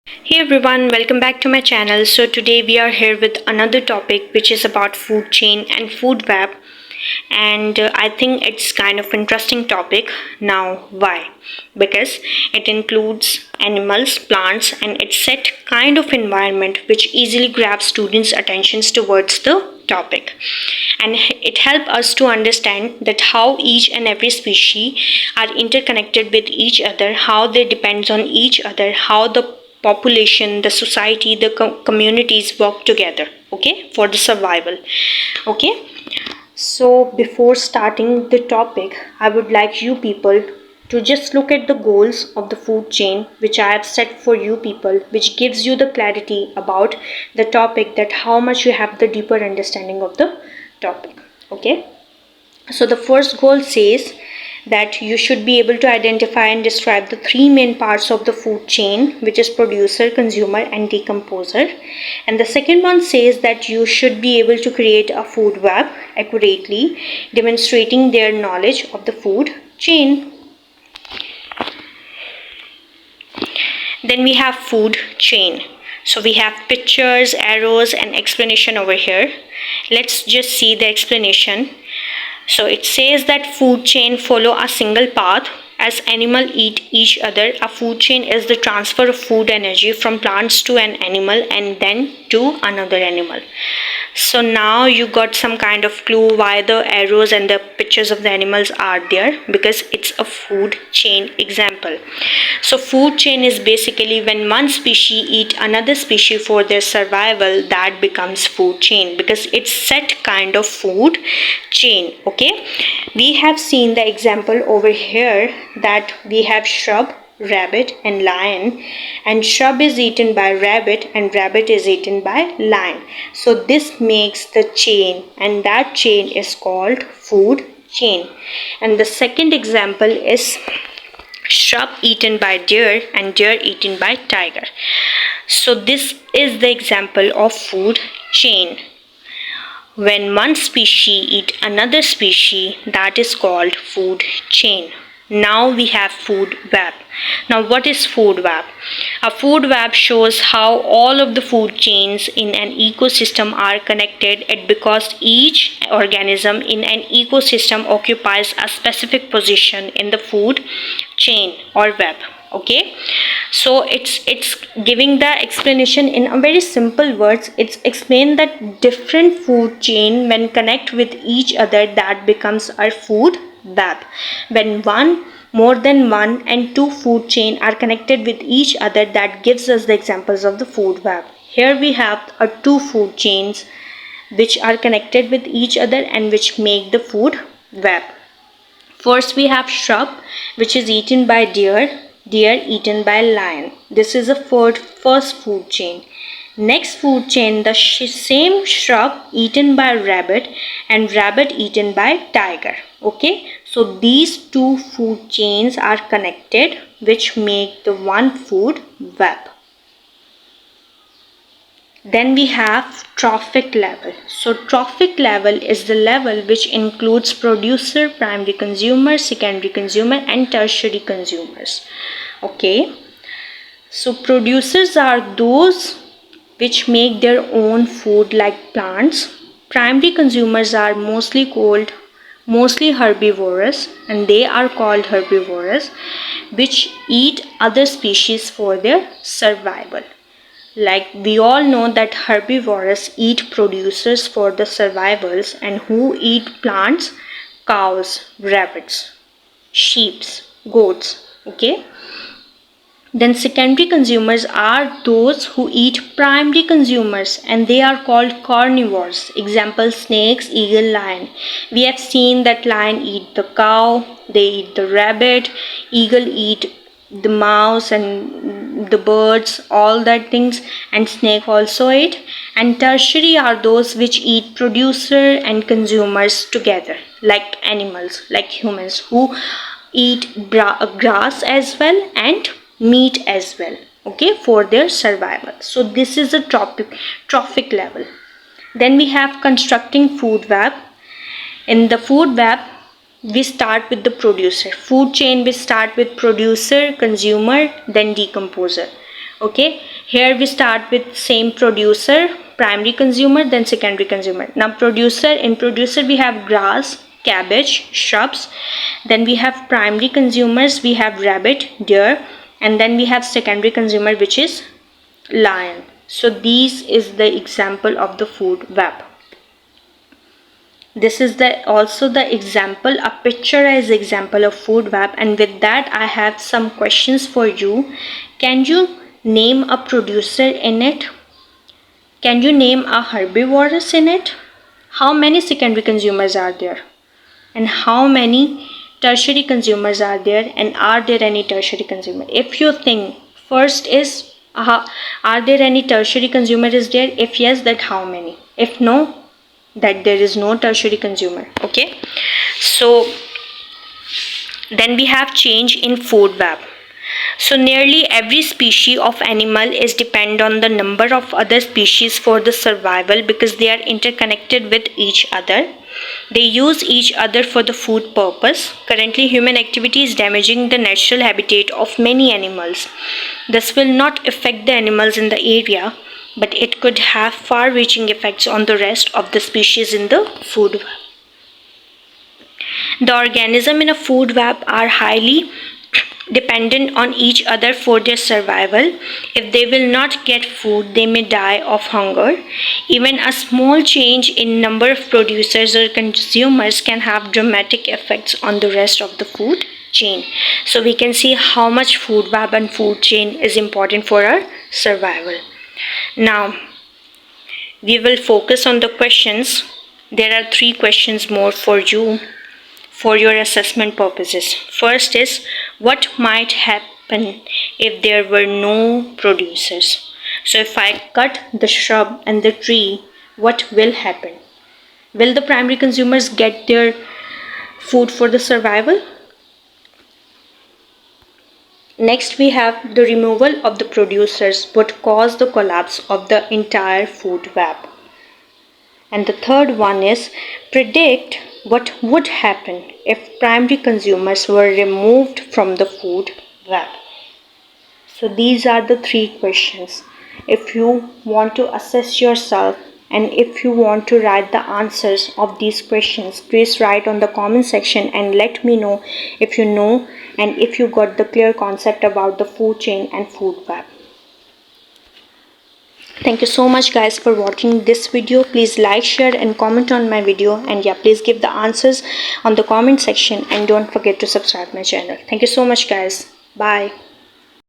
Hey everyone, welcome back to my channel. So today we are here with another topic which is about food chain and food web, and I think it's kind of interesting topic. Now why? Because it includes animals, plants, and it's set kind of environment which easily grabs students' attentions towards the topic, and it helps us to understand that how each and every species are interconnected with each other, how they depends on each other, how the population, the society, the communities work together, okay, for the survival. Okay, so before starting the topic, I would like you people to just look at the goals of the food chain which I have set for you people, which gives you the clarity about the topic, that how much you have the deeper understanding of the topic. Okay, so the first goal says that you should be able to identify and describe the three main parts of the food chain, which is producer, consumer, and decomposer. And the second one says that you should be able to create a food web accurately, demonstrating their knowledge of the food chain. Then we have food chain. So we have pictures, arrows, and explanation over here. Let's just see the explanation. So it says that food chain follow a single path. As animals eat each other, a food chain is the transfer of food energy from plants to an animal and then to another animal. So now you got some kind of clue why the arrows and the pictures of the animals are there, because it's a food chain example. So food chain is basically when one species eat another species for their survival, that becomes food chain because it's set kind of food chain. Okay, we have seen the example over here that we have shrub, rabbit, and lion, and shrub is eaten by rabbit and rabbit is eaten by lion. So this makes the chain, and that chain is called food chain. And the second example is shrub eaten by deer and deer eaten by tiger. So this is the example of food chain. When one species eat another species, that is called food chain. Now we have food web. Now what is food web? A food web shows how all of the food chains in an ecosystem are connected because each organism in an ecosystem occupies a specific position in the food chain or web. Okay, so it's giving the explanation in a very simple words. It's explained that different food chain when connect with each other, that becomes our food web. When one, more than one, and two food chain are connected with each other, that gives us the examples of the food web. Here we have two food chains which are connected with each other and which make the food web. First we have shrub, which is eaten by deer, deer eaten by lion. This is the first food chain. Next food chain, the same shrub eaten by rabbit and rabbit eaten by tiger. Okay, so these two food chains are connected, which make the one food web. Then we have trophic level. So trophic level is the level which includes producer, primary consumer, secondary consumer, and tertiary consumers. Okay, so producers are those which make their own food like plants. Primary consumers are mostly herbivorous, and they are called herbivorous, which eat other species for their survival. Like we all know that herbivores eat producers for the survivals, and who eat plants? Cows, rabbits, sheep, goats. Okay. Then secondary consumers are those who eat primary consumers, and they are called carnivores. Example, snakes, eagle, lion. We have seen that lion eat the cow, they eat the rabbit, eagle eat the mouse and the birds, all that things, and snake also eat. And tertiary are those which eat producer and consumers together, like animals, like humans, who eat grass as well and meat as well, okay, for their survival. So this is a trophic level. Then we have constructing food web. In the food web, we start with the producer. Food chain, we start with producer, consumer, then decomposer. Okay, Here we start with same producer, primary consumer, then secondary consumer. Now in producer we have grass, cabbage, shrubs. Then we have primary consumers, we have rabbit, deer, and then we have secondary consumer, which is lion. So this is the example of the food web. This is also the example, a picturized example of food web. And with that I have some questions for you. Can you name a producer in it? Can you name a herbivorous in it? How many secondary consumers are there? And how many tertiary consumers are there? And are there any tertiary consumer? If you think first is are there any tertiary consumer is there? If yes, that how many? If no, that there is no tertiary consumer. Okay, so then we have change in food web. So nearly every species of animal is dependent on the number of other species for the survival, because they are interconnected with each other. They use each other for the food purpose. Currently, human activity is damaging the natural habitat of many animals. This will not affect the animals in the area, but it could have far-reaching effects on the rest of the species in the food web. The organisms in a food web are highly dependent on each other for their survival. If they will not get food, they may die of hunger. Even a small change in number of producers or consumers can have dramatic effects on the rest of the food chain. So we can see how much food web and food chain is important for our survival. Now we will focus on the questions. There are 3 questions more for you for your assessment purposes. First is, what might happen if there were no producers? So if I cut the shrub and the tree, what will happen? Will the primary consumers get their food for the survival? Next we have the removal of the producers would cause the collapse of the entire food web. And the third one is, predict what would happen if primary consumers were removed from the food web. So these are the 3 questions. If you want to assess yourself and if you want to write the answers of these questions, please write on the comment section and let me know if you know and if you got the clear concept about the food chain and food web. Thank you so much guys for watching this video. Please like, share and comment on my video, and yeah, please give the answers on the comment section and don't forget to subscribe my channel. Thank you so much guys. Bye.